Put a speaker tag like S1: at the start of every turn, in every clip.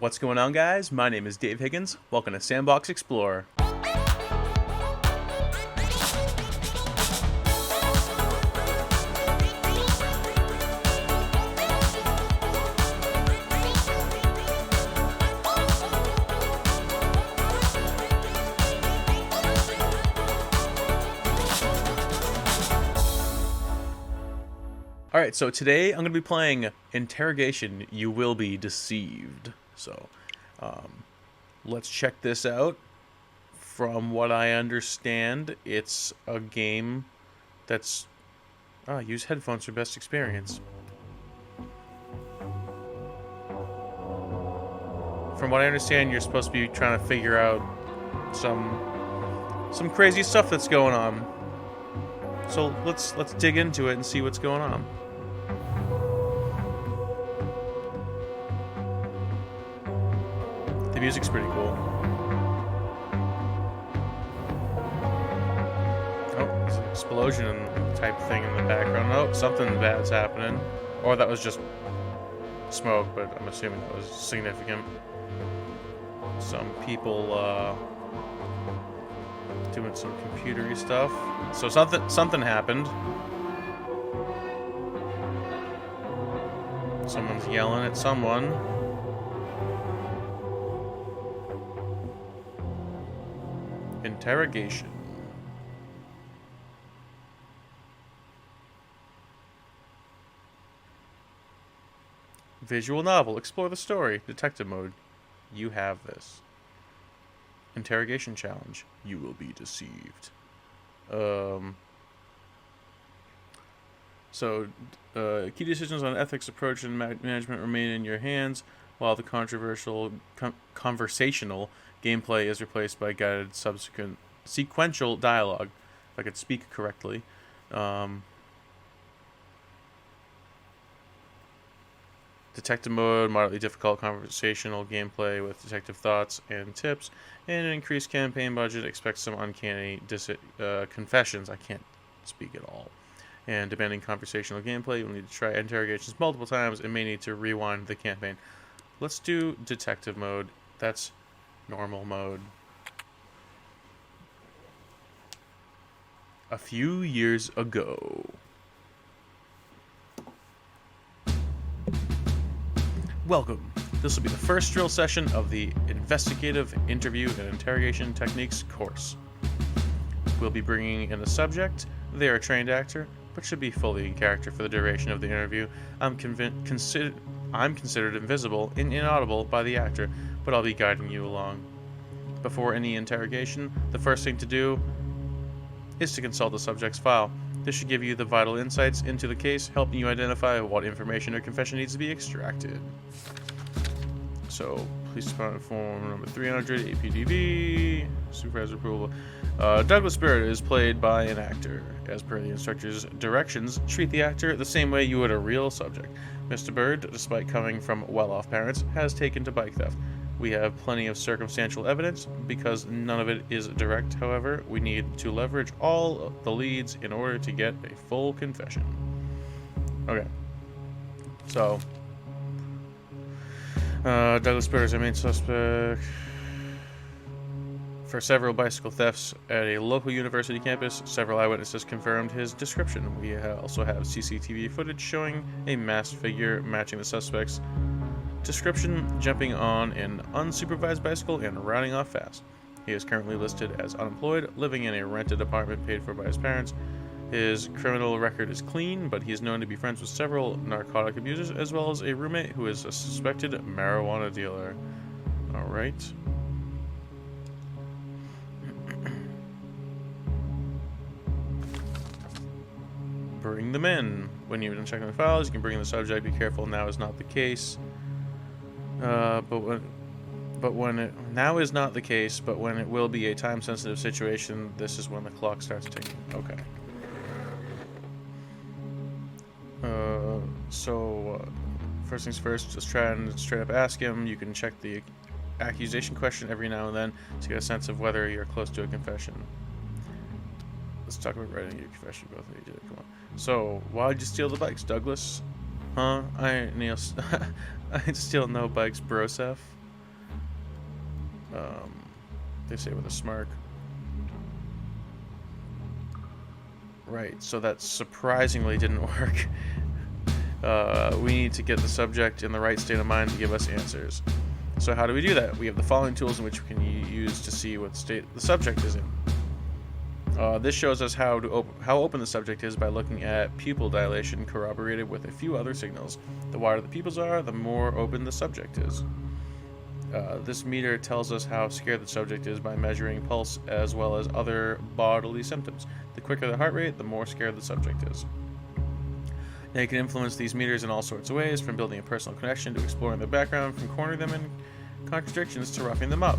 S1: What's going on, guys? My name is Dave Higgins. Welcome to Sandbox Xplorer. Alright, so today I'm going to be playing Interrogation, You Will Be Deceived. So, let's check this out. From what I understand, it's a game that's... use headphones for best experience. From what I understand, you're supposed to be trying to figure out some crazy stuff that's going on. So let's dig into it and see what's going on. The music's pretty cool. Oh, there's an explosion type thing in the background. Oh, something bad's happening. Or that was just smoke, but I'm assuming it was significant. Some people doing some computery stuff. So something happened. Someone's yelling at someone. Interrogation. Visual novel. Explore the story. Detective mode. You have this. Interrogation challenge. You will be deceived. Key decisions on ethics, approach, and management remain in your hands, while the controversial conversational gameplay is replaced by guided subsequent sequential dialogue. If I could speak correctly. Detective mode, moderately difficult conversational gameplay with detective thoughts and tips, and an increased campaign budget. Expect some uncanny confessions. I can't speak at all. And demanding conversational gameplay. You'll need to try interrogations multiple times and may need to rewind the campaign. Let's do detective mode. That's normal mode. A few years ago. Welcome. This will be the first drill session of the Investigative Interview and Interrogation Techniques course. We'll be bringing in a subject. They are a trained actor, but should be fully in character for the duration of the interview. I'm considered invisible and inaudible by the actor, but I'll be guiding you along. Before any interrogation, the first thing to do is to consult the subject's file. This should give you the vital insights into the case, helping you identify what information or confession needs to be extracted. So, police department form number 300, APDV, supervisor approval. Douglas Barrett is played by an actor. As per the instructor's directions, treat the actor the same way you would a real subject. Mr. Bird, despite coming from well-off parents, has taken to bike theft. We have plenty of circumstantial evidence. Because none of it is direct, however, we need to leverage all of the leads in order to get a full confession. Okay. So, Douglas Barrett is our main suspect for several bicycle thefts at a local university campus. Several eyewitnesses confirmed his description. We also have CCTV footage showing a masked figure matching the suspect's description, jumping on an unsupervised bicycle and riding off fast. He is currently listed as unemployed, living in a rented apartment paid for by his parents. His criminal record is clean, but he is known to be friends with several narcotic abusers, as well as a roommate who is a suspected marijuana dealer. Alright. Bring them in. When you're checking the files, you can bring in the subject. Be careful, now is not the case. Now is not the case, but when it will be a time-sensitive situation, this is when the clock starts ticking. Okay. First things first, just try and straight up ask him. You can check the accusation question every now and then to get a sense of whether you're close to a confession. Let's talk about writing your confession. Both of you did it. Come on. So, why'd you steal the bikes, Douglas? Huh? I ain't steal no bikes, Broseph. They say with a smirk. Right, so that surprisingly didn't work. We need to get the subject in the right state of mind to give us answers. So how do we do that? We have the following tools in which we can use to see what state the subject is in. This shows us how open the subject is by looking at pupil dilation corroborated with a few other signals. The wider the pupils are, the more open the subject is. This meter tells us how scared the subject is by measuring pulse as well as other bodily symptoms. The quicker the heart rate, the more scared the subject is. Now you can influence these meters in all sorts of ways, from building a personal connection to exploring their background, from cornering them in contradictions to roughing them up.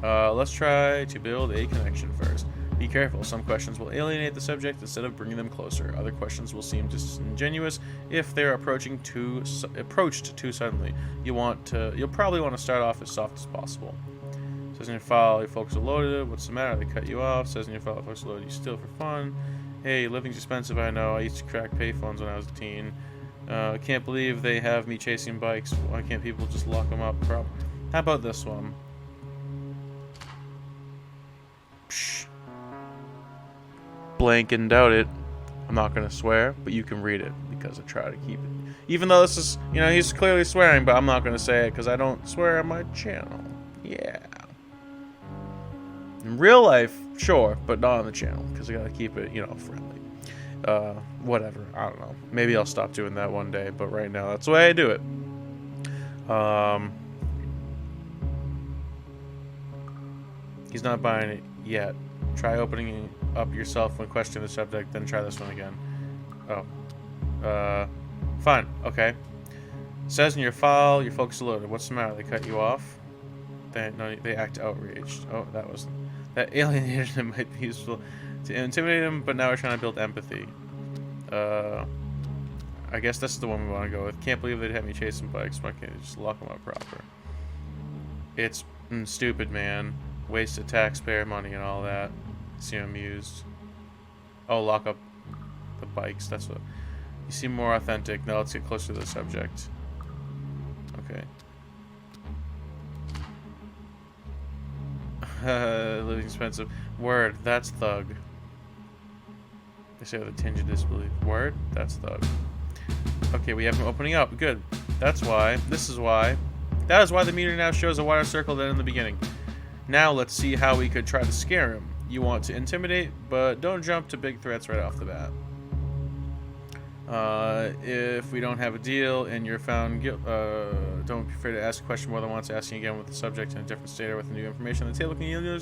S1: Let's try to build a connection first. Be careful, some questions will alienate the subject instead of bringing them closer. Other questions will seem disingenuous if they're approached too suddenly. You'll probably want to start off as soft as possible. Says in your file, your folks are loaded. What's the matter? They cut you off. Says in your file, your folks are loaded. You steal for fun. Hey, living's expensive, I know. I used to crack payphones when I was a teen. Can't believe they have me chasing bikes. Why can't people just lock them up? How about this one? Psh. Blank and doubt it. I'm not going to swear, but you can read it because I try to keep it. Even though this is, he's clearly swearing, but I'm not going to say it because I don't swear on my channel. Yeah. In real life, sure, but not on the channel because I got to keep it, friendly. Whatever. I don't know. Maybe I'll stop doing that one day, but right now that's the way I do it. He's not buying it yet. Try opening up yourself when questioning the subject, then try this one again. Oh. Fine. Okay. Says in your file, your folks are loaded. What's the matter? They cut you off? They act outraged. Oh, that alienated him. Might be useful to intimidate him, but now we're trying to build empathy. I guess this is the one we want to go with. Can't believe they'd have me chasing bikes. Why can't you just lock them up proper? It's stupid, man. Wasted taxpayer money and all that. Seem amused. Oh, lock up the bikes. That's what. You seem more authentic. Now let's get closer to the subject. Okay. Living expensive. Word. That's thug. They say with a tinge of disbelief. Word. That's thug. Okay, we have him opening up. Good. That's why. This is why. That is why the meter now shows a wider circle than in the beginning. Now let's see how we could try to scare him. You want to intimidate, but don't jump to big threats right off the bat. If we don't have a deal and you're found guilty, don't be afraid to ask a question more than once. Asking again with the subject in a different state or with new information on the table can yield new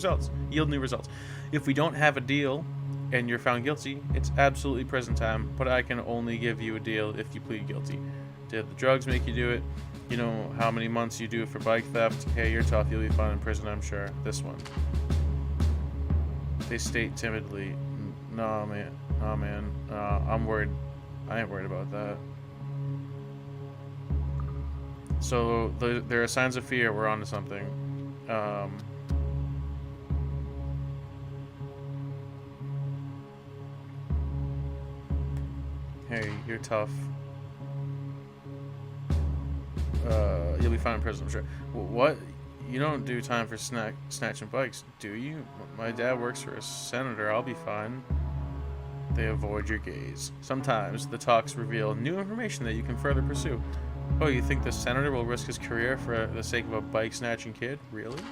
S1: results. If we don't have a deal and you're found guilty, it's absolutely prison time, but I can only give you a deal if you plead guilty. Did the drugs make you do it? You know how many months you do for bike theft? Hey, you're tough. You'll be fine in prison, I'm sure. This one. They state timidly, "Nah, man. I'm worried. I ain't worried about that." So there are signs of fear. We're onto something. Hey, you're tough. You'll be fine in prison, I'm sure. What? You don't do time for snatching bikes, do you? My dad works for a senator. I'll be fine. They avoid your gaze. Sometimes the talks reveal new information that you can further pursue. Oh, you think the senator will risk his career for the sake of a bike-snatching kid? Really?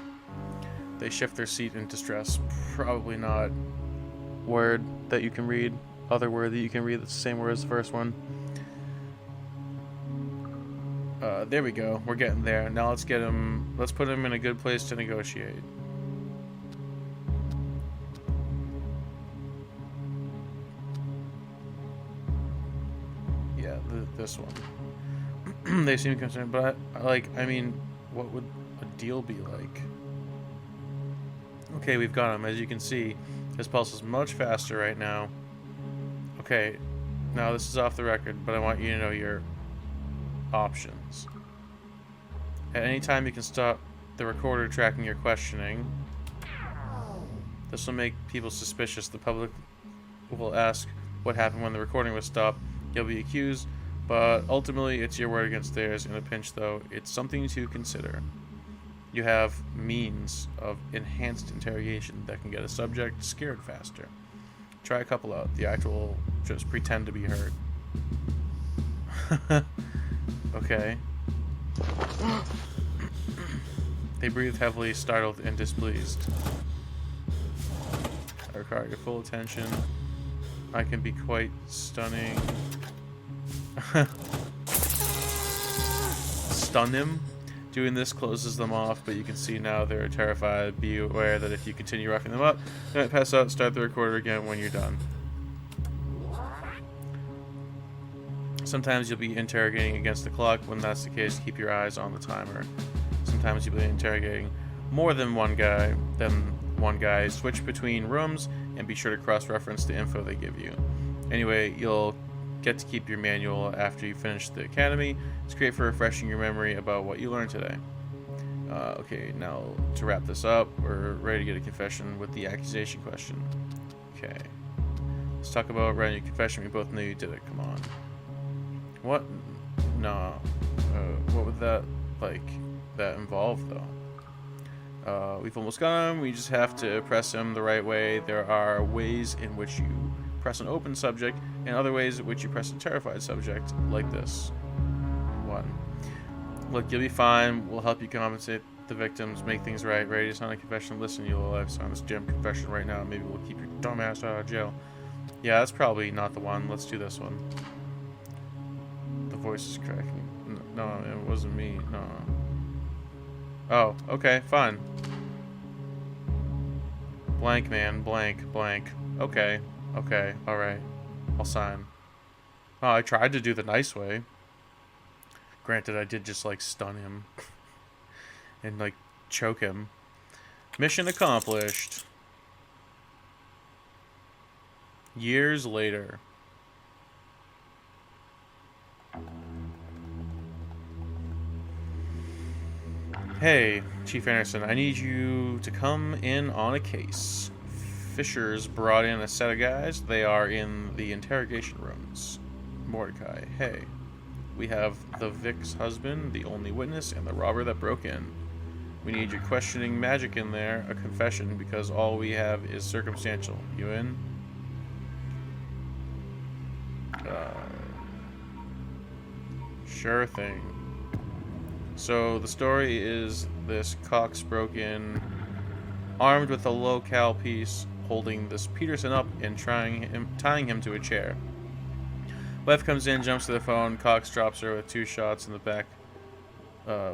S1: They shift their seat in distress. Probably not. Word that you can read. Other word that you can read that's the same word as the first one. There we go. We're getting there. Now let's get him. Let's put him in a good place to negotiate. Yeah, this one. They seem concerned, but I mean, what would a deal be like? Okay, we've got him. As you can see, his pulse is much faster right now. Okay, now this is off the record, but I want you to know your options. At any time you can stop the recorder tracking your questioning. This will make people suspicious. The public will ask what happened when the recording was stopped. You'll be accused, but ultimately it's your word against theirs. In a pinch though, it's something to consider. You have means of enhanced interrogation that can get a subject scared faster. Try a couple out. The act will just pretend to be hurt. Okay. They breathe heavily, startled and displeased. I require your full attention. I can be quite stunning. Stun him? Doing this closes them off, but you can see now they're terrified. Be aware that if you continue roughing them up, they might pass out. Start the recorder again when you're done. Sometimes you'll be interrogating against the clock. When that's the case, keep your eyes on the timer. Sometimes you'll be interrogating more than one guy. Switch between rooms and be sure to cross-reference the info they give you. Anyway, you'll get to keep your manual after you finish the academy. It's great for refreshing your memory about what you learned today. Okay, now to wrap this up, we're ready to get a confession with the accusation question. Okay. Let's talk about writing a confession. We both knew you did it. Come on. What? No. What would that involve, though? We've almost got him. We just have to press him the right way. There are ways in which you press an open subject and other ways in which you press a terrified subject, like this one. Look, you'll be fine. We'll help you compensate the victims, make things right. Ready to sign a confession? Listen, you'll alive sign this damn confession right now. Maybe we'll keep your dumb ass out of jail. Yeah, that's probably not the one. Let's do this one. The voice is cracking. No, it wasn't me. No. Oh, okay, fine. Blank, man. Blank. Okay, alright. I'll sign. Oh, I tried to do the nice way. Granted, I did just, stun him. And, choke him. Mission accomplished. Years later. Hey, Chief Anderson, I need you to come in on a case. Fisher's brought in a set of guys. They are in the interrogation rooms. Mordecai, hey. We have the Vic's husband, the only witness, and the robber that broke in. We need your questioning magic in there, a confession, because all we have is circumstantial. You in? Sure thing. So the story is this Cox broke in, armed with a low-cal piece, holding this Peterson up and tying him to a chair. Wife comes in, jumps to the phone. Cox drops her with 2 shots in the back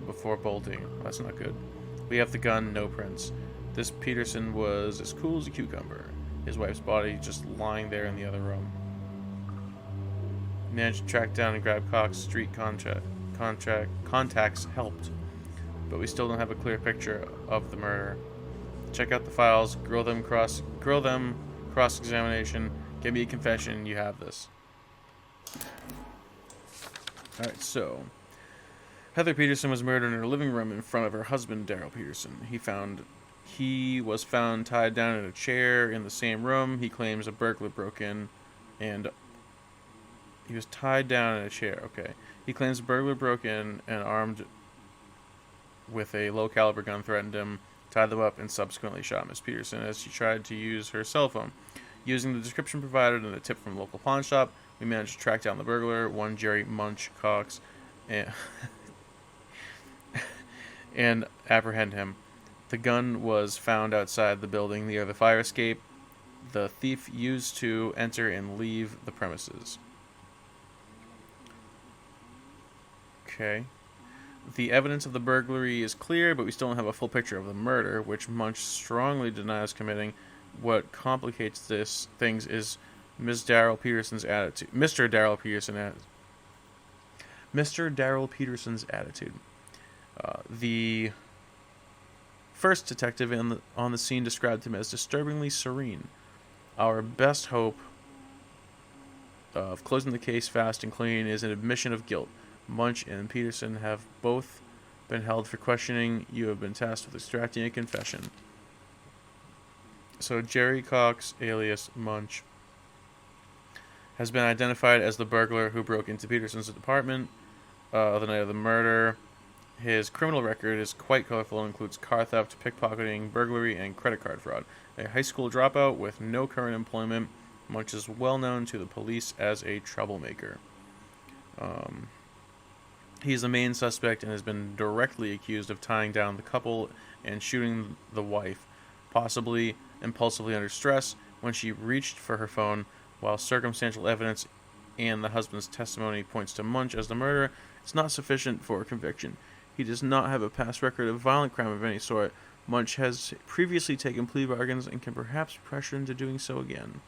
S1: before bolting. That's not good. We have the gun, no prints. This Peterson was as cool as a cucumber. His wife's body just lying there in the other room. Managed to track down and grab Cox. Street contacts helped, but we still don't have a clear picture of the murder. Check out the files, grill them cross-examination, give me a confession. You have this. Alright, so Heather Peterson was murdered in her living room in front of her husband, Daryl Peterson. He was found tied down in a chair in the same room. He claims a burglar broke in and he was tied down in a chair. Okay. He claims a burglar broke in and armed with a low-caliber gun threatened him, tied them up, and subsequently shot Miss Peterson as she tried to use her cell phone. Using the description provided and a tip from a local pawn shop, we managed to track down the burglar, one Jerry Munch Cox, and apprehend him. The gun was found outside the building near the fire escape the thief used to enter and leave the premises. Okay. The evidence of the burglary is clear, but we still don't have a full picture of the murder, which Munch strongly denies committing. What complicates things is Mr. Daryl Peterson's attitude. The first detective on the scene described him as disturbingly serene. Our best hope of closing the case fast and clean is an admission of guilt. Munch and Peterson have both been held for questioning. You have been tasked with extracting a confession. So Jerry Cox, alias Munch, has been identified as the burglar who broke into Peterson's apartment the night of the murder. His criminal record is quite colorful and includes car theft, pickpocketing, burglary, and credit card fraud. A high school dropout with no current employment, Munch is well known to the police as a troublemaker. He is the main suspect and has been directly accused of tying down the couple and shooting the wife, possibly impulsively under stress when she reached for her phone. While circumstantial evidence and the husband's testimony points to Munch as the murderer, it's not sufficient for a conviction. He does not have a past record of violent crime of any sort. Munch has previously taken plea bargains and can perhaps be pressured into doing so again.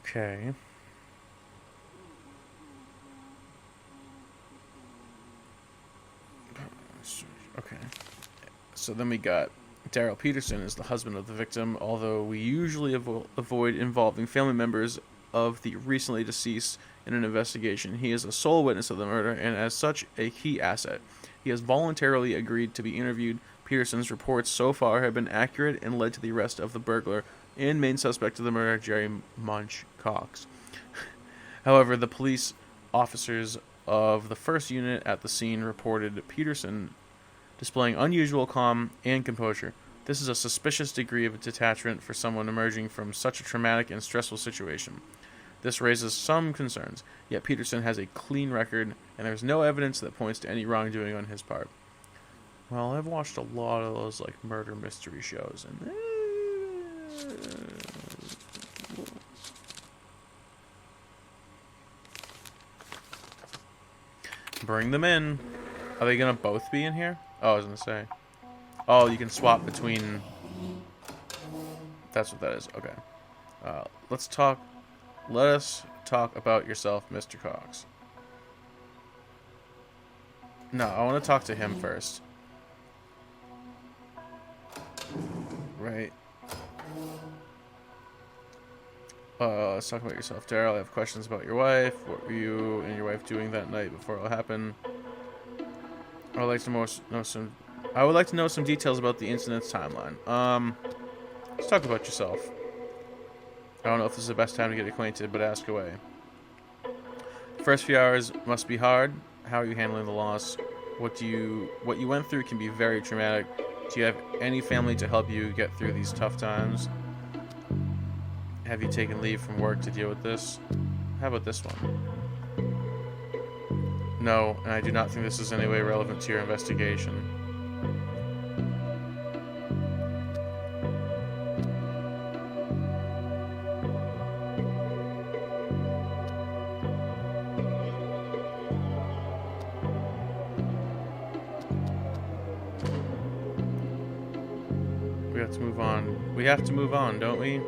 S1: Okay. Okay. So then we got Daryl Peterson is the husband of the victim, although we usually avoid involving family members of the recently deceased in an investigation. He is a sole witness of the murder and as such a key asset. He has voluntarily agreed to be interviewed. Peterson's reports so far have been accurate and led to the arrest of the burglar and main suspect of the murder, Jerry Munch Cox. However, the police officers of the first unit at the scene reported Peterson displaying unusual calm and composure. This is a suspicious degree of detachment for someone emerging from such a traumatic and stressful situation. This raises some concerns, yet Peterson has a clean record, and there is no evidence that points to any wrongdoing on his part. Well, I've watched a lot of those murder mystery shows, and bring them in. Are they gonna both be in here? Oh, I was gonna say. Oh, you can swap between. That's what that is. Okay. Let's talk. Let us talk about yourself, Mr. Cox. No, I want to talk to him first. Right. Let's talk about yourself, Daryl. I have questions about your wife. What were you and your wife doing that night before it all happened? I would like to know some details about the incident's timeline. Let's talk about yourself. I don't know if this is the best time to get acquainted, but ask away. First few hours must be hard. How are you handling the loss? What you went through can be very traumatic. Do you have any family to help you get through these tough times? Have you taken leave from work to deal with this? How about this one? No, and I do not think this is in any way relevant to your investigation. We have to move on, don't we?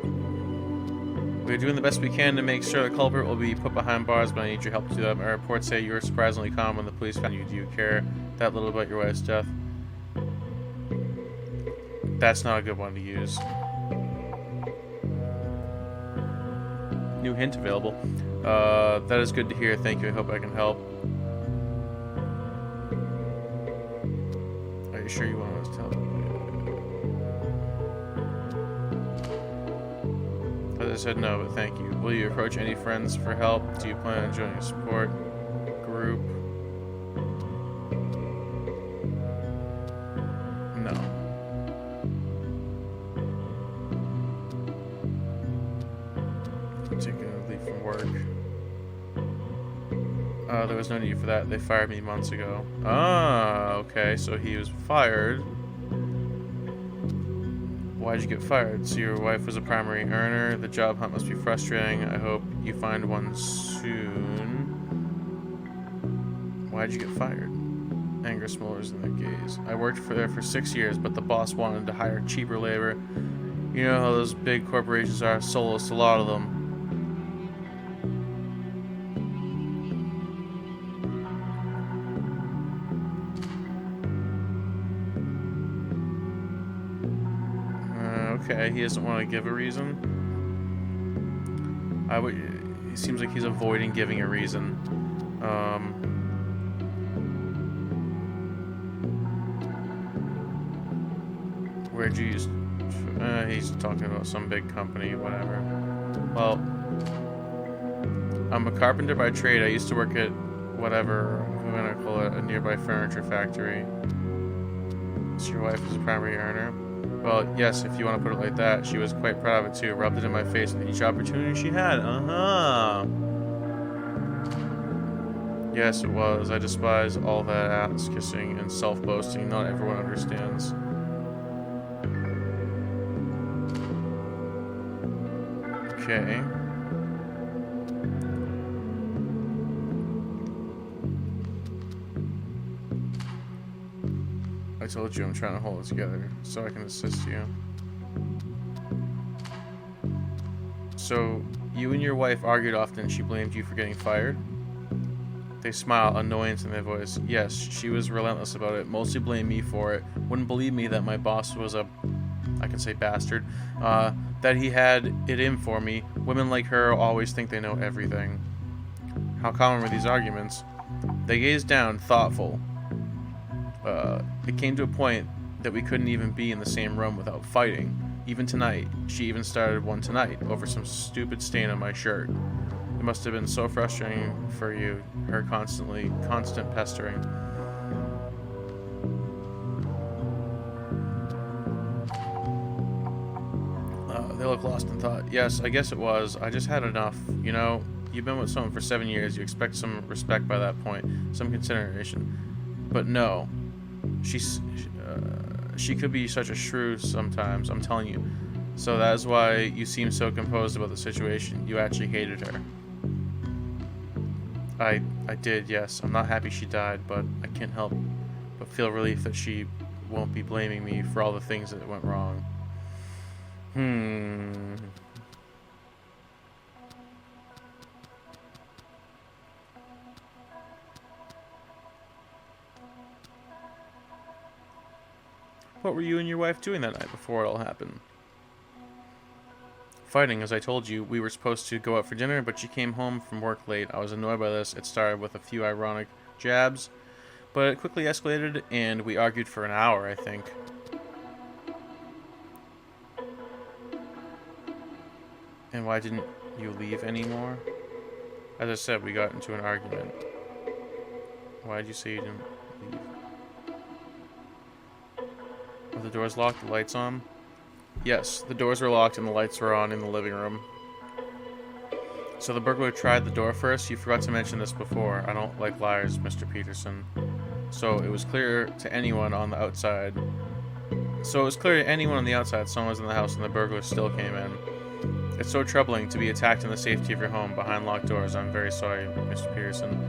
S1: We're doing the best we can to make sure the culprit will be put behind bars, but I need your help to do that. My reports say you were surprisingly calm when the police found you. Do you care that little about your wife's death? That's not a good one to use. New hint available. That is good to hear. Thank you. I hope I can help. Are you sure you want us to tell? As I said no, but thank you. Will you approach any friends for help? Do you plan on joining a support group? No. Taking a leave from work. There was no need for that. They fired me months ago. Ah, okay. So he was fired. Why'd you get fired? So your wife was a primary earner. The job hunt must be frustrating. I hope you find one soon. Why'd you get fired? Anger smolders in their gaze. I worked there for 6 years, but the boss wanted to hire cheaper labor. You know how those big corporations are, soulless, a lot of them. Okay, he doesn't want to give a reason. He seems like he's avoiding giving a reason. Where'd you use? He's talking about some big company, whatever. Well, I'm a carpenter by trade. I used to work at whatever. we're gonna call it a nearby furniture factory. So your wife is a primary earner? Well, yes, if you want to put it like that. She was quite proud of it too. Rubbed it in my face with each opportunity she had. Yes, it was. I despise all that ass-kissing and self-boasting. Not everyone understands. Okay. I told you I'm trying to hold it together so I can assist you. So, you and your wife argued often. She blamed you for getting fired? They smile, annoyance in their voice. Yes, she was relentless about it. Mostly blamed me for it. Wouldn't believe me that my boss was a, I can say bastard, that he had it in for me. Women like her always think they know everything. How common were these arguments? They gazed down, thoughtful. It came to a point that we couldn't even be in the same room without fighting. Even tonight. She even started one tonight over some stupid stain on my shirt. It must have been so frustrating for you, her constant pestering. They look lost in thought. Yes, I guess it was. I just had enough. You know, you've been with someone for 7 years. You expect some respect by that point, some consideration. But no, she could be such a shrew sometimes, I'm telling you. So that is why you seem so composed about the situation. You actually hated her. I did, yes. I'm not happy she died, but I can't help but feel relief that she won't be blaming me for all the things that went wrong. What were you and your wife doing that night before it all happened? Fighting, as I told you. We were supposed to go out for dinner, but she came home from work late. I was annoyed by this. It started with a few ironic jabs, but it quickly escalated, and we argued for an hour, I think. And why didn't you leave anymore? As I said, we got into an argument. Why did you say you didn't leave? Were the doors locked, the lights on? Yes, the doors were locked and the lights were on in the living room. So the burglar tried the door first? You forgot to mention this before. I don't like liars, Mr. Peterson. So it was clear to anyone on the outside. Someone was in the house and the burglar still came in. It's so troubling to be attacked in the safety of your home behind locked doors. I'm very sorry, Mr. Peterson.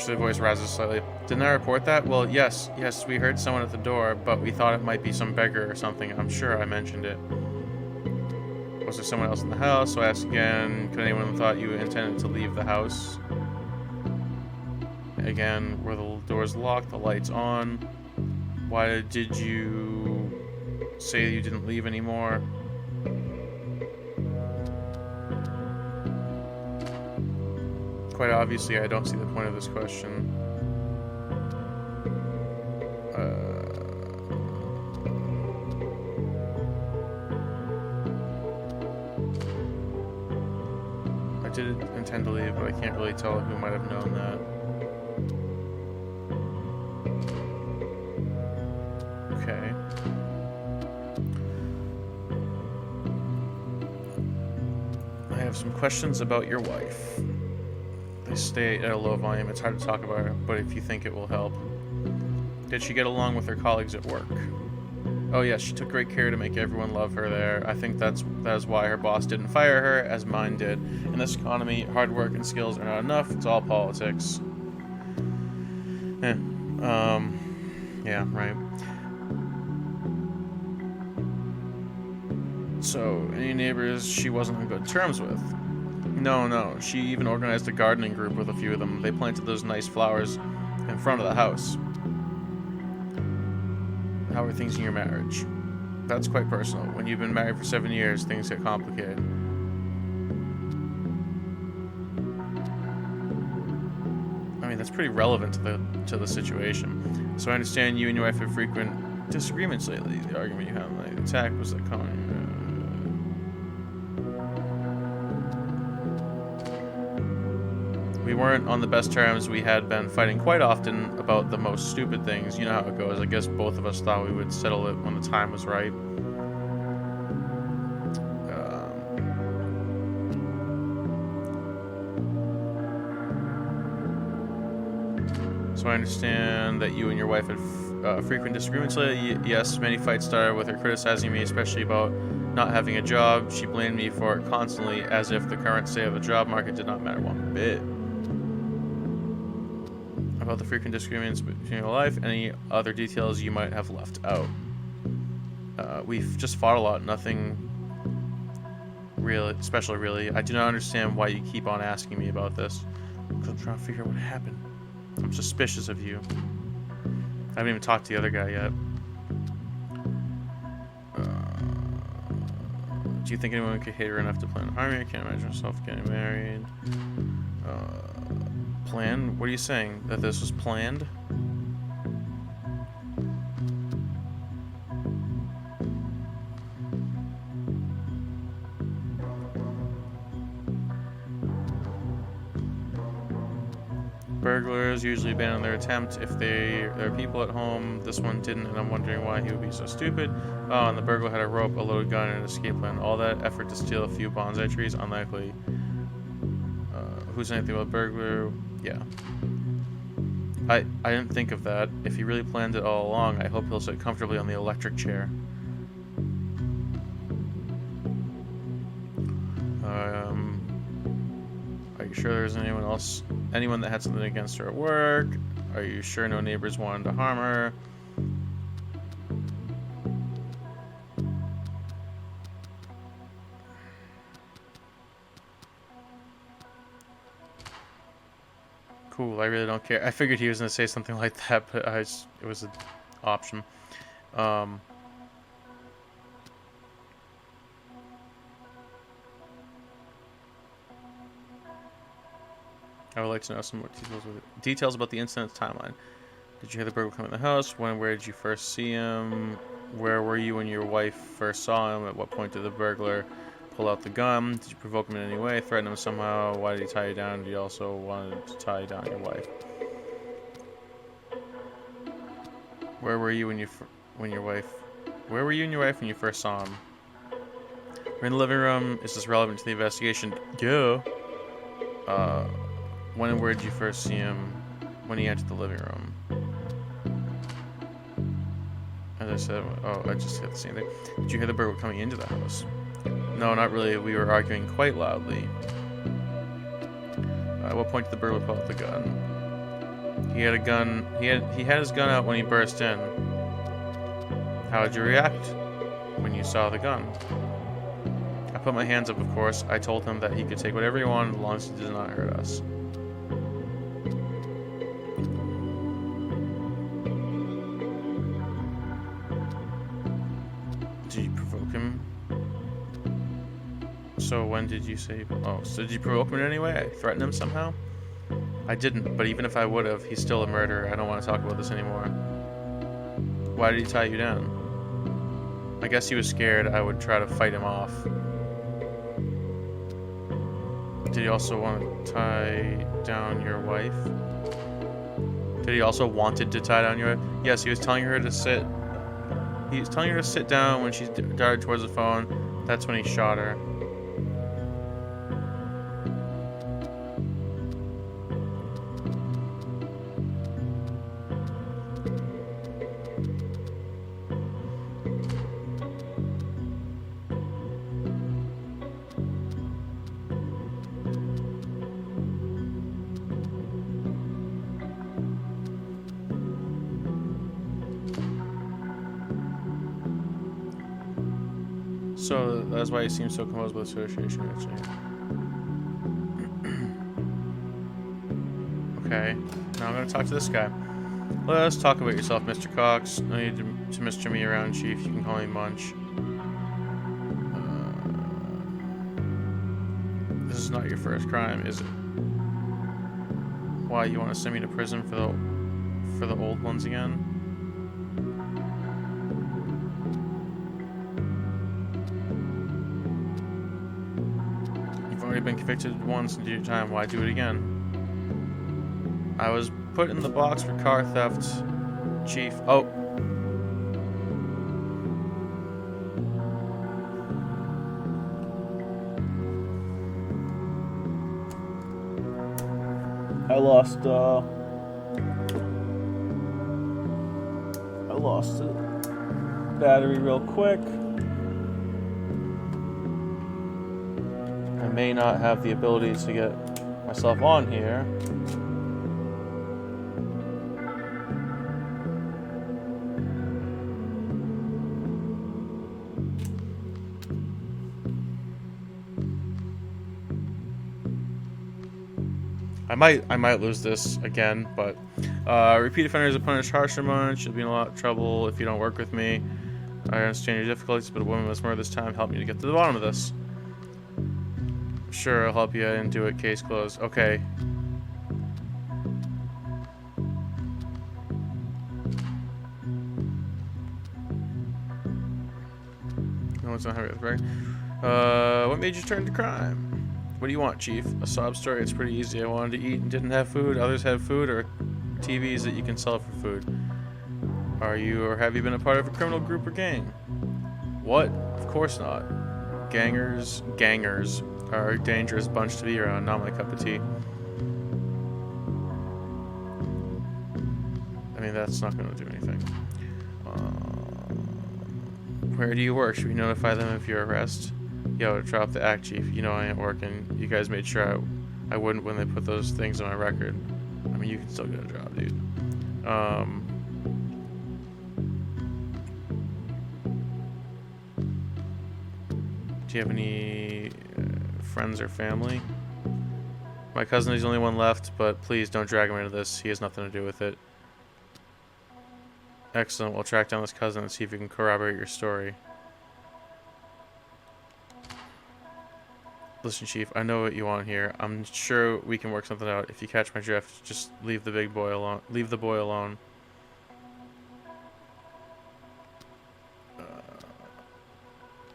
S1: Their voice rises slightly. Didn't I report that? Well, yes, we heard someone at the door, but we thought it might be some beggar or something. I'm sure I mentioned it. Was there someone else in the house? So I asked again, could anyone have thought you intended to leave the house? Again, were the doors locked, the lights on? Why did you say you didn't leave anymore? Quite obviously, I don't see the point of this question. I did intend to leave, but I can't really tell who might have known that. Okay. I have some questions about your wife. They stay at a low volume. It's hard to talk about her, but if you think it will help. Did she get along with her colleagues at work? Oh yes, she took great care to make everyone love her there. I think that is why her boss didn't fire her, as mine did. In this economy, hard work and skills are not enough. It's all politics. Yeah, right. So, any neighbors she wasn't on good terms with? No. She even organized a gardening group with a few of them. They planted those nice flowers in front of the house. How are things in your marriage? That's quite personal. When you've been married for 7 years, things get complicated. I mean, that's pretty relevant to the situation. So I understand you and your wife have frequent disagreements lately. The argument you had on the attack was like We weren't on the best terms. We had been fighting quite often about the most stupid things. You know how it goes. I guess both of us thought we would settle it when the time was right. So I understand that you and your wife had frequent disagreements lately. Yes, many fights started with her criticizing me, especially about not having a job. She blamed me for it constantly, as if the current state of the job market did not matter one bit. About the frequent disagreements between your life, any other details you might have left out? We've just fought a lot, nothing really special, really. I do not understand why you keep on asking me about this, because I'm trying to figure out what happened. I'm suspicious of you. I haven't even talked to the other guy yet. Do you think anyone could hate her enough to plan an army? I can't imagine myself getting married. Plan? What are you saying? That this was planned? Burglars usually abandon their attempt if there are people at home. This one didn't, and I'm wondering why he would be so stupid. Oh, and the burglar had a rope, a loaded gun, and an escape plan. All that effort to steal a few bonsai trees? Unlikely. Who's anything about burglar? Yeah. I didn't think of that. If he really planned it all along, I hope he'll sit comfortably on the electric chair. Are you sure there isn't anyone that had something against her at work? Are you sure no neighbors wanted to harm her? Cool, I really don't care. I figured he was going to say something like that, but it was an option. I would like to know some more details about the incident's timeline. Did you hear the burglar come in the house? Where did you first see him? Where were you when your wife first saw him? At what point did the burglar pull out the gun? Did you provoke him in any way? Threaten him somehow? Why did he tie you down? Did he also want to tie down your wife? Where were you when your wife when you first saw him? We're in the living room. Is this relevant to the investigation? Yeah. When and where did you first see him? When he entered the living room? As I said, I just said the same thing. Did you hear the burglar coming into the house? No, not really. We were arguing quite loudly. At what point did the burglar pull out the gun? He had a gun. He had his gun out when he burst in. How did you react when you saw the gun? I put my hands up, of course. I told him that he could take whatever he wanted as long as he did not hurt us. Did you provoke him? So when did you say... Oh, so did you provoke him in any way? I threatened him somehow? I didn't, but even if I would have, he's still a murderer. I don't want to talk about this anymore. Why did he tie you down? I guess he was scared I would try to fight him off. Did he also want to tie down your wife? Did he also wanted to tie down your wife? Yes, he was telling her to sit. He was telling her to sit down when she darted towards the phone. That's when he shot her. So that's why he seems so composed with the situation, actually. Okay, now I'm going to talk to this guy. Let's talk about yourself, Mr. Cox. No need to Mr. Me around, Chief. You can call me Munch. This is not your first crime, is it? Why, you want to send me to prison for the old ones again? You've already been convicted once and did your time. Why do it again? I was put in the box for car theft, Chief. Oh.
S2: I lost the battery real quick. I may not have the ability to get myself on here.
S1: I might lose this again, but repeat offenders are punished harsher much. You'll be in a lot of trouble if you don't work with me. I understand your difficulties, but a woman was murdered this time. Help me to get to the bottom of this. Sure, I'll help you. I didn't do it. Case closed. Okay. No one's not happy with right. What made you turn to crime? What do you want, Chief? A sob story? It's pretty easy. I wanted to eat and didn't have food. Others have food, or TVs that you can sell for food. Are you or have you been a part of a criminal group or gang? What? Of course not. Gangers are a dangerous bunch to be around. Not my cup of tea. I mean, that's not going to do anything. Where do you work? Should we notify them if you arrest? Yo, drop the act, Chief. You know I ain't working. You guys made sure I wouldn't when they put those things on my record. I mean, you can still get a job, dude. Do you have any friends or family? My cousin is the only one left, but please don't drag him into this. He has nothing to do with it. Excellent. We'll track down this cousin and see if we can corroborate your story. Listen, Chief, I know what you want here. I'm sure we can work something out. If you catch my drift, just leave the big boy alone. Leave the boy alone.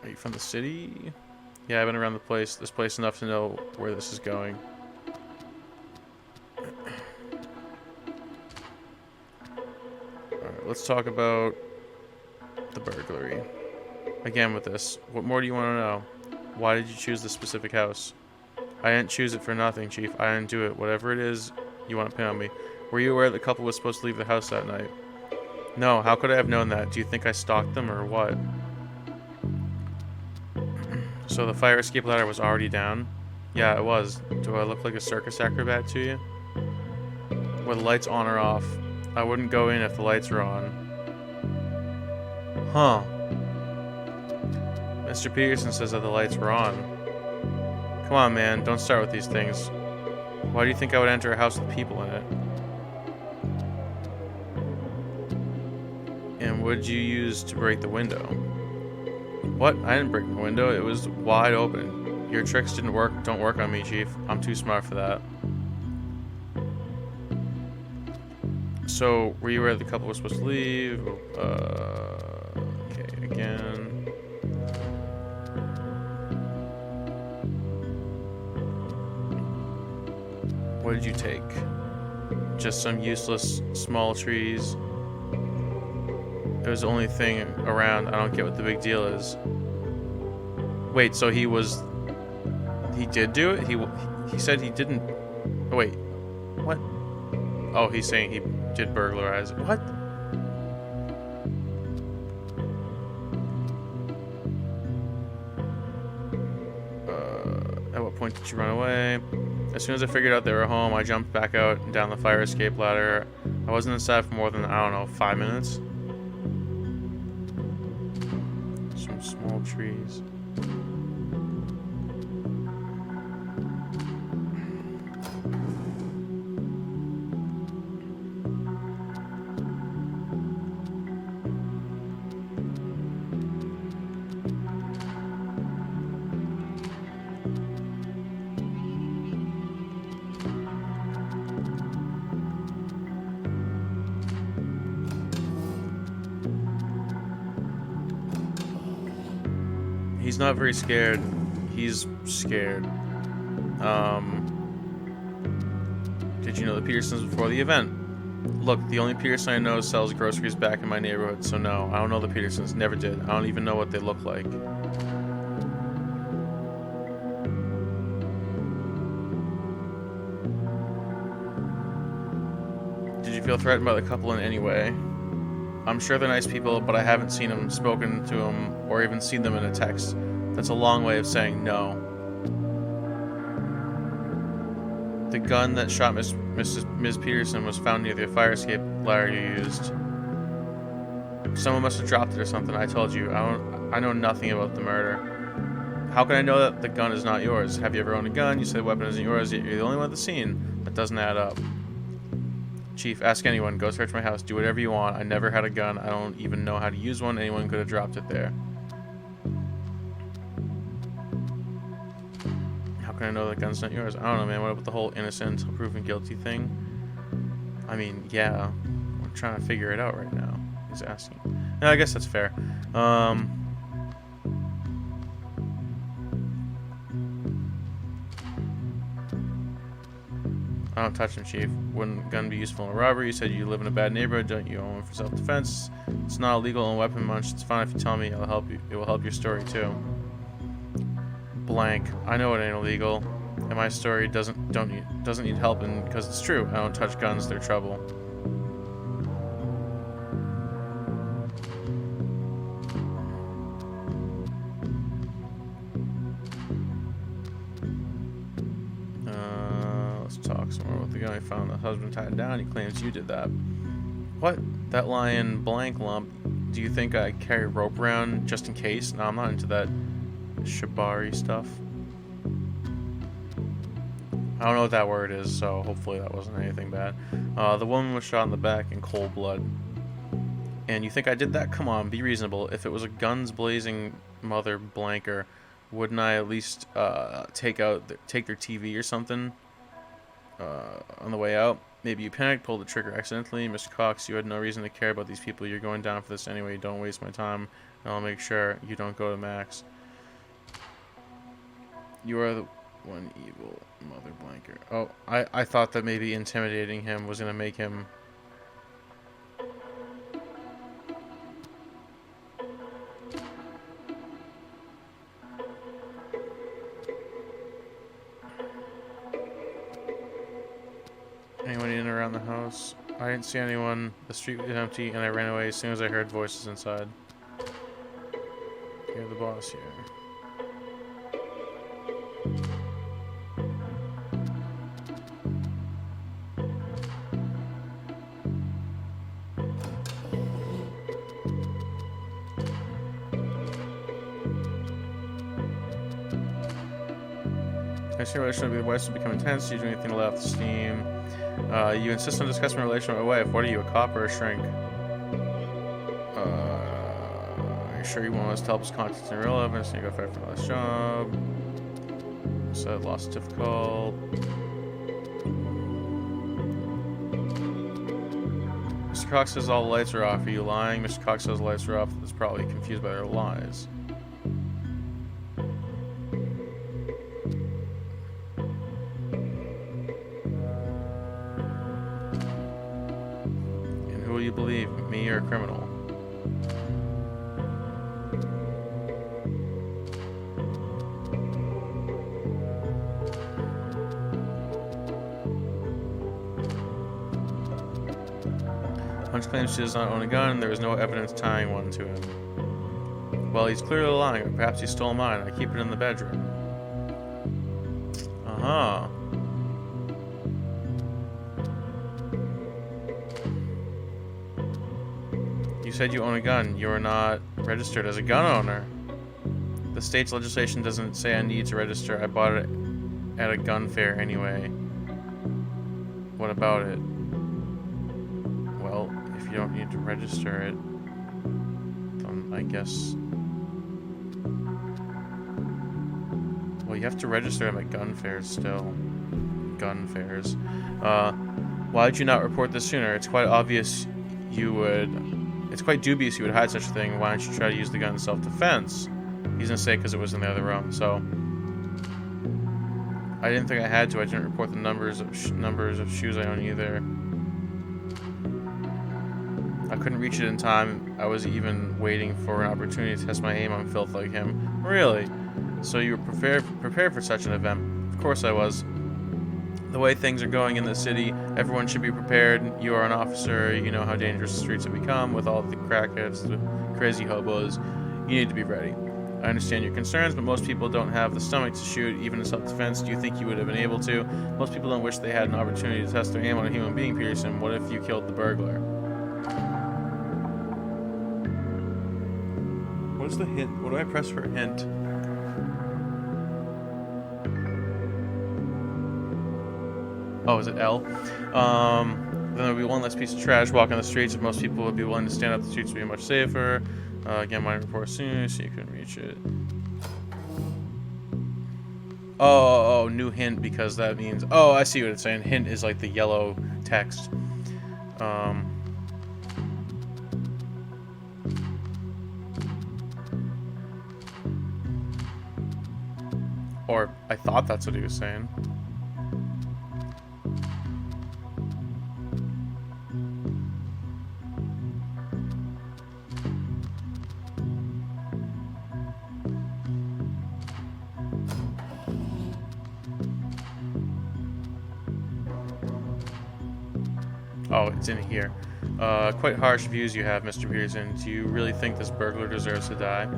S1: Are you from the city? Yeah, I've been around this place enough to know where this is going. Alright, let's talk about the burglary. Again with this, what more do you want to know? Why did you choose this specific house? I didn't choose it for nothing, Chief. I didn't do it. Whatever it is you want to pin on me. Were you aware the couple was supposed to leave the house that night? No, how could I have known that? Do you think I stalked them or what? So the fire escape ladder was already down? Yeah, it was. Do I look like a circus acrobat to you? Were the lights on or off? I wouldn't go in if the lights were on. Huh. Mr. Peterson says that the lights were on. Come on, man. Don't start with these things. Why do you think I would enter a house with people in it? And what did you use to break the window? What? I didn't break the window. It was wide open. Your tricks didn't work. Don't work on me, Chief. I'm too smart for that. So, were you aware the couple was supposed to leave? Okay, again. What did you take? Just some useless small trees. It was the only thing around. I don't get what the big deal is. Wait, so he did do it? He said he didn't. Oh, wait. What? Oh, he's saying he did burglarize it. What? At what point did you run away? As soon as I figured out they were home, I jumped back out and down the fire escape ladder. I wasn't inside for more than, I don't know, 5 minutes. Some small trees. He's not very scared. He's scared. Did you know the Petersons before the event? Look, the only Peterson I know sells groceries back in my neighborhood, so no, I don't know the Petersons. Never did. I don't even know what they look like. Did you feel threatened by the couple in any way? I'm sure they're nice people, but I haven't seen them, spoken to them, or even seen them in a text. That's a long way of saying no. The gun that shot Ms. Peterson was found near the fire escape ladder you used. Someone must have dropped it or something. I told you, I know nothing about the murder. How can I know that the gun is not yours? Have you ever owned a gun? You said the weapon isn't yours, yet you're the only one at the scene. That doesn't add up. Chief, ask anyone. Go search my house. Do whatever you want. I never had a gun. I don't even know how to use one. Anyone could have dropped it there. How can I know that gun's not yours? I don't know, man. What about the whole innocent until proven guilty thing? I mean, yeah. We're trying to figure it out right now. He's asking. No, I guess that's fair. I don't touch him, Chief. Wouldn't gun be useful in a robbery? You said you live in a bad neighborhood. Don't you own one for self-defense? It's not illegal in weapon munch. It's fine if you tell me. I'll help you. It will help your story too. Blank. I know it ain't illegal, and my story doesn't need helping because it's true. I don't touch guns. They're trouble. Talk some more about the guy who found the husband tied down. He claims you did that. What? That lion blank lump. Do you think I carry rope around just in case? No, I'm not into that shibari stuff. I don't know what that word is, so hopefully that wasn't anything bad. The woman was shot in the back in cold blood. And you think I did that? Come on, be reasonable. If it was a guns blazing mother blanker, wouldn't I at least take their TV or something? On the way out, maybe you panicked, pulled the trigger accidentally. Mr. Cox, you had no reason to care about these people. You're going down for this anyway. Don't waste my time, and I'll make sure you don't go to Max. You are the one evil mother blanker. Oh, I thought that maybe intimidating him was going to make him... Anyone in and around the house? I didn't see anyone. The street was empty, and I ran away as soon as I heard voices inside. You're the boss here. I see your relationship with your wife has become intense. Do you do anything to let off the steam? You insist on discussing my relation with my wife. What are you, a cop or a shrink? Are you sure you want us to help us contact and real evidence? You go fight for the last job. Said loss difficult. Mr. Cox says all the lights are off. Are you lying? Mr. Cox says the lights are off. That's probably confused by their lies. Who will you believe, me or a criminal? Hunch claims she does not own a gun, and there is no evidence tying one to him. Well, he's clearly lying, or perhaps he stole mine. I keep it in the bedroom. Uh-huh. You said you own a gun. You are not registered as a gun owner. The state's legislation doesn't say I need to register. I bought it at a gun fair anyway. What about it? Well, if you don't need to register it, then I guess... Well, you have to register them at gun fairs still. Gun fairs. Why did you not report this sooner? It's quite obvious you would... It's quite dubious you would hide such a thing. Why don't you try to use the gun in self-defense? He's gonna say because it was in the other room, so... I didn't think I had to. I didn't report the numbers of shoes I own either. I couldn't reach it in time. I was even waiting for an opportunity to test my aim on filth like him. Really? So you were prepared for such an event? Of course I was. The way things are going in the city, everyone should be prepared. You are an officer. You know how dangerous the streets have become with all the crackheads, the crazy hobos. You need to be ready. I understand your concerns, but most people don't have the stomach to shoot, even in self-defense. Do you think you would have been able to? Most people don't wish they had an opportunity to test their aim on a human being, Peterson. What if you killed the burglar? What is the hint? What do I press for a hint? Oh, is it L? Then there would be one less piece of trash walking the streets. If most people would be willing to stand up, the streets would be much safer. Again, my report soon, so you couldn't reach it. Oh, new hint, because that means... Oh, I see what it's saying. Hint is like the yellow text. Or I thought that's what he was saying. Oh, it's in here. Quite harsh views you have, Mr. Peterson. Do you really think this burglar deserves to die?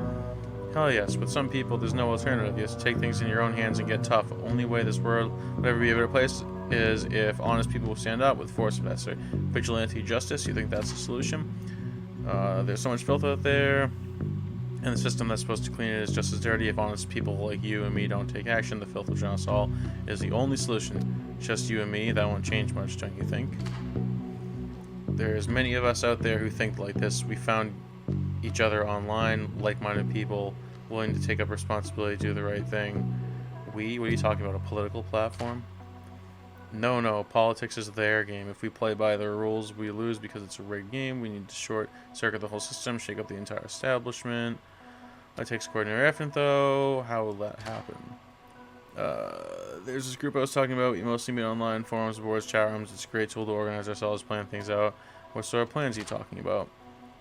S1: Hell yes. With some people, there's no alternative. You have to take things in your own hands and get tough. Only way this world would ever be a better place is if honest people will stand up with force of necessary. Vigilante justice, you think that's the solution? There's so much filth out there, and the system that's supposed to clean it is just as dirty. If honest people like you and me don't take action, the filth of Jean Saul is the only solution. Just you and me, that won't change much, don't you think? There's many of us out there who think like this. We found each other online, like-minded people willing to take up responsibility, do the right thing. What are you talking about, a political platform? No, politics is their game. If we play by their rules, we lose because it's a rigged game. We need to short-circuit the whole system, shake up the entire establishment. That takes coordinated effort, though. How will that happen? There's this group I was talking about. We mostly meet online, forums, boards, chat rooms. It's a great tool to organize ourselves, plan things out. What sort of plans are you talking about?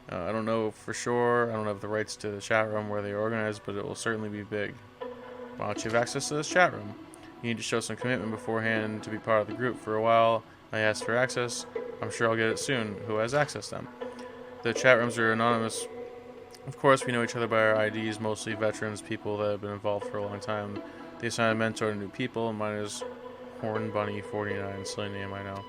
S1: I don't know for sure. I don't have the rights to the chat room where they organize, but it will certainly be big. Why don't you have access to this chat room? You need to show some commitment beforehand to be part of the group. For a while, I asked for access. I'm sure I'll get it soon. Who has access then? The chat rooms are anonymous. Of course, we know each other by our IDs, mostly veterans, people that have been involved for a long time. They assign a mentor to new people. Mine is Horn Bunny 49, silly name, I know.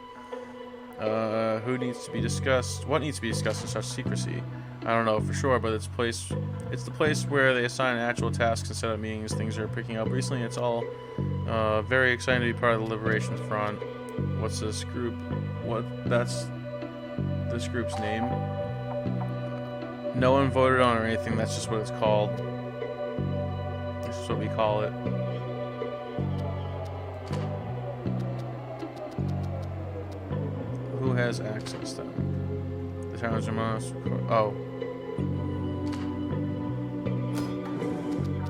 S1: Who needs to be discussed? What needs to be discussed in such secrecy? I don't know for sure, but it's the place where they assign actual tasks and set up meetings. Things are picking up recently. It's all very exciting to be part of the Liberation Front. What's this group? That's this group's name. No one voted on or anything. That's just what it's called. This is what we call it. Who has access then? The towns are most... Oh.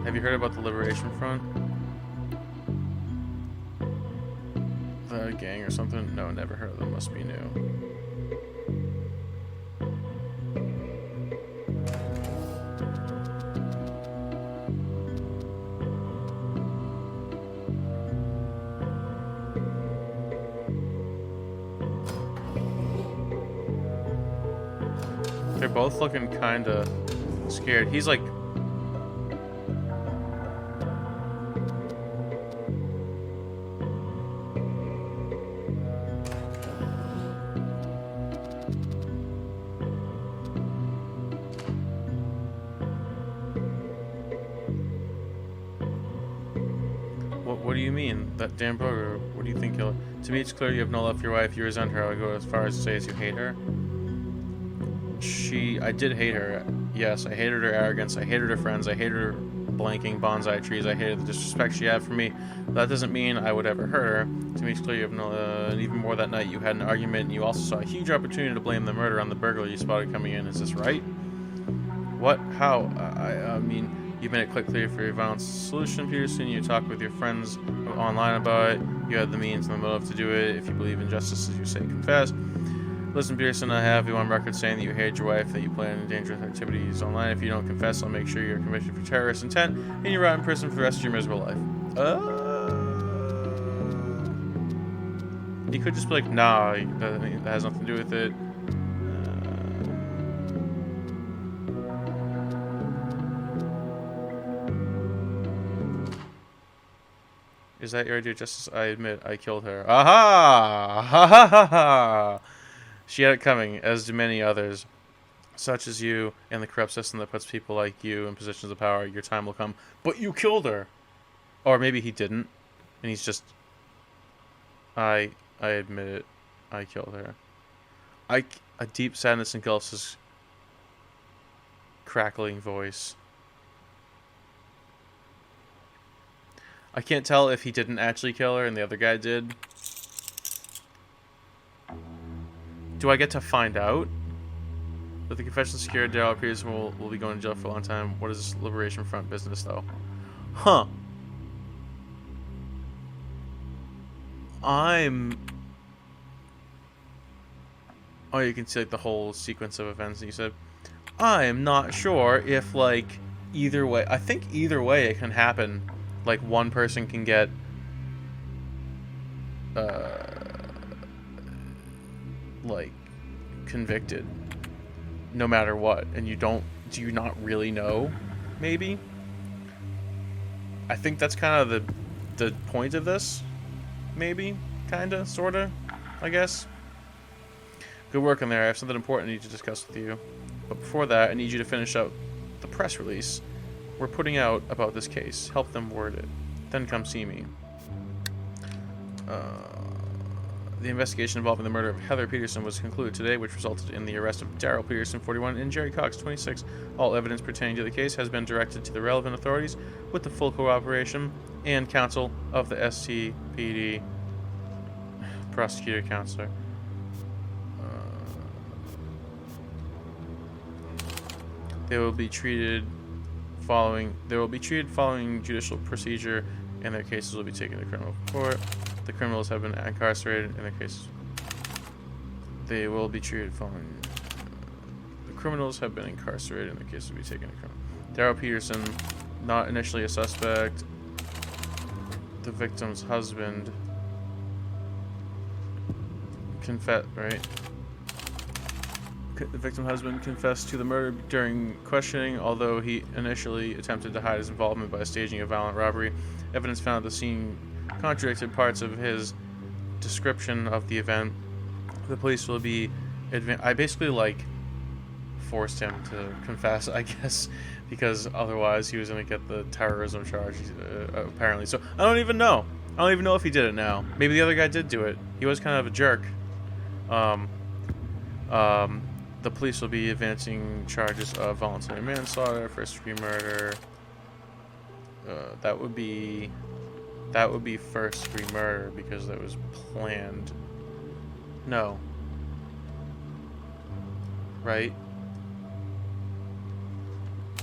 S1: Have you heard about the Liberation Front? The gang or something? No, never heard of them. Must be new. They're both looking kinda scared. He's like... What do you mean? That damn burger? What do you think he'll... To me, it's clear you have no love for your wife. You resent her. I would go as far as to say as you hate her. I did hate her. Yes, I hated her arrogance. I hated her friends. I hated her blanking bonsai trees. I hated the disrespect she had for me. That doesn't mean I would ever hurt her. To me, it's clear you have no... and even more that night, you had an argument, and you also saw a huge opportunity to blame the murder on the burglar you spotted coming in. Is this right? What? How? I mean... You've made it quite clear for your violence solution, Peterson. You talk with your friends online about it. You had the means and the motive to do it. If you believe in justice, as you say, confess. Listen, Peterson, I have you on record saying that you hated your wife, that you plan dangerous activities online. If you don't confess, I'll make sure you're convicted for terrorist intent, and you're out in prison for the rest of your miserable life. You could just be like, nah, that has nothing to do with it. Is that your idea of justice? I admit I killed her. Aha! Ha ha ha ha! She had it coming, as do many others, such as you, and the corrupt system that puts people like you in positions of power. Your time will come. But you killed her! Or maybe he didn't, and he's just... I admit it. I killed her. A deep sadness engulfs his crackling voice. I can't tell if he didn't actually kill her and the other guy did. Do I get to find out? With the confession secured, Daryl Pearson will be going to jail for a long time. What is this Liberation Front business, though? Huh. Oh, you can see like the whole sequence of events that you said. I am not sure if like either way. I think either way it can happen. Like one person can get like convicted no matter what, and do you not really know? Maybe. I think that's kind of the point of this. Maybe, kinda, sorta, I guess. Good work in there. I have something important I need to discuss with you. But before that, I need you to finish up the press release we're putting out about this case. Help them word it. Then come see me. The investigation involving the murder of Heather Peterson was concluded today, which resulted in the arrest of Daryl Peterson, 41, and Jerry Cox, 26. All evidence pertaining to the case has been directed to the relevant authorities with the full cooperation and counsel of the STPD prosecutor counselor. They will be treated following judicial procedure, and their cases will be taken to criminal court. The criminals have been incarcerated, and their cases they will be treated following. The criminals have been incarcerated, and their cases will be taken to criminal. Daryl Peterson, not initially a suspect. The victim's husband The victim's husband confessed to the murder during questioning, although he initially attempted to hide his involvement by staging a violent robbery. Evidence found at the scene contradicted parts of his description of the event. The police will be I basically like forced him to confess, I guess, because otherwise he was going to get the terrorism charge, apparently. So I don't even know. I don't even know if he did it now. Maybe the other guy did do it. He was kind of a jerk. The police will be advancing charges of voluntary manslaughter, first-degree murder. That would be first-degree murder because that was planned. No. Right?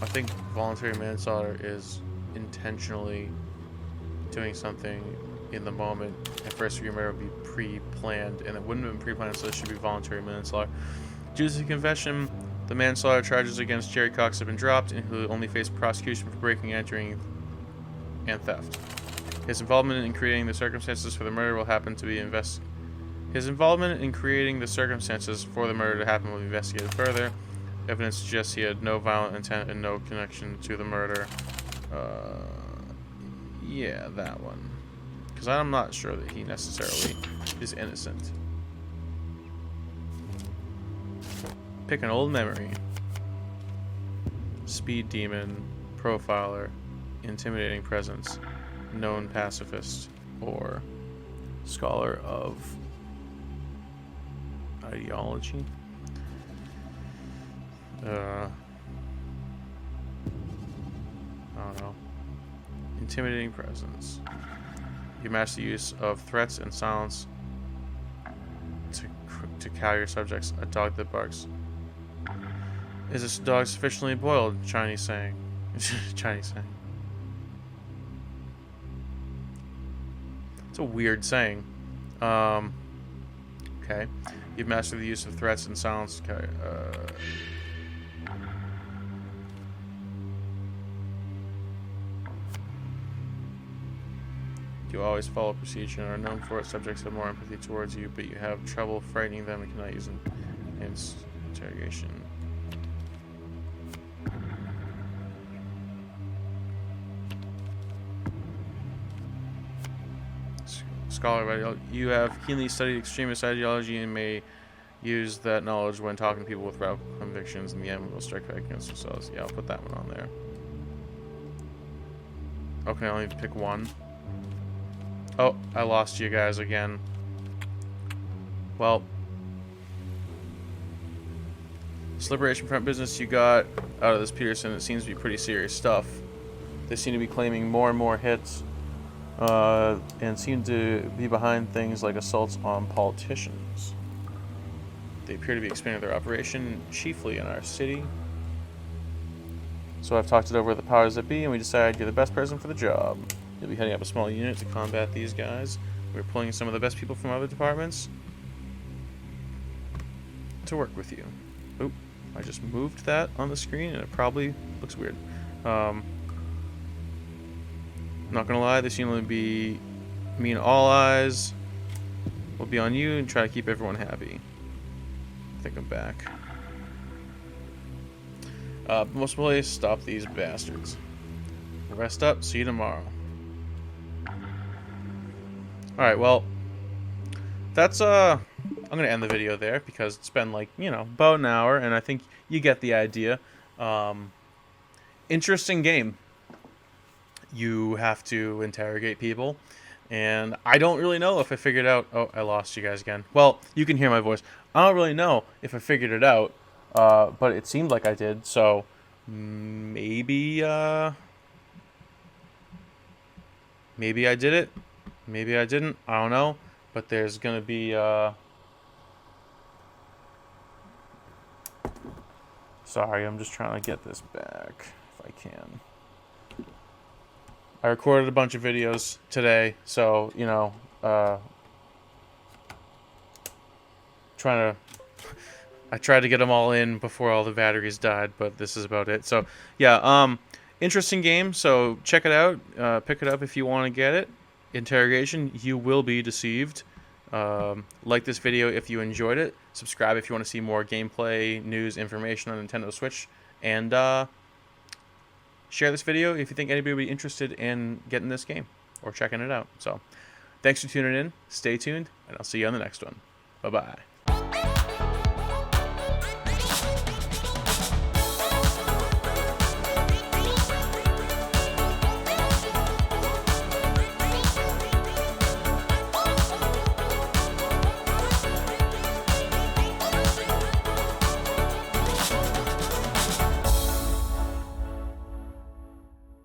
S1: I think voluntary manslaughter is intentionally doing something in the moment, and first-degree murder would be pre-planned, and it wouldn't have been pre-planned, so it should be voluntary manslaughter. Due to the confession, the manslaughter charges against Jerry Cox have been dropped, and he'll only face prosecution for breaking, entering, and theft. His involvement in creating the circumstances for the murder will happen to be His involvement in creating the circumstances for the murder to happen will be investigated further. Evidence suggests he had no violent intent and no connection to the murder. Yeah, that one. Because I'm not sure that he necessarily is innocent. Pick an old memory. Speed demon, profiler, intimidating presence, known pacifist, or scholar of ideology. I don't know. Intimidating presence. You master the use of threats and silence to cow your subjects. A dog that barks. Is this dog sufficiently boiled? Chinese saying. Chinese saying. It's a weird saying. Okay. You've mastered the use of threats and silence. Okay. You always follow procedure and are known for it. Subjects have more empathy towards you, but you have trouble frightening them and cannot use an interrogation. Scholar, you have keenly studied extremist ideology and may use that knowledge when talking to people with radical convictions, and the end will strike back against themselves. Yeah, I'll put that one on there. Okay, I only need to pick one. Oh, I lost you guys again. Well, this liberation front business you got out of this Peterson, it seems to be pretty serious stuff. They seem to be claiming more and more hits, and seem to be behind things like assaults on politicians. They appear to be expanding their operation chiefly in our city. So I've talked it over with the powers that be, and we decided you're the best person for the job. You'll be heading up a small unit to combat these guys. We're pulling some of the best people from other departments to work with you. Oop, I just moved that on the screen, and it probably looks weird. Not gonna lie, this unit will be mean. All eyes will be on you, and try to keep everyone happy. I think I'm back. Most importantly, stop these bastards. Rest up. See you tomorrow. Alright, well, that's, I'm gonna end the video there, because it's been, like, you know, about an hour, and I think you get the idea. Interesting game. You have to interrogate people, and I don't really know if I figured out... Oh, I lost you guys again. Well, you can hear my voice. I don't really know if I figured it out, but it seemed like I did, so maybe, maybe I did it. Maybe I didn't. I don't know. But there's going to be... Sorry, I'm just trying to get this back, if I can. I recorded a bunch of videos today, so, you know, I tried to get them all in before all the batteries died, but this is about it. So, yeah, interesting game, so check it out. Pick it up if you want to get it. Interrogation, you will be deceived. Like this video if you enjoyed it. Subscribe if you want to see more gameplay, news, information on Nintendo Switch. And share this video if you think anybody would be interested in getting this game or checking it out. So, thanks for tuning in. Stay tuned, and I'll see you on the next one. Bye-bye.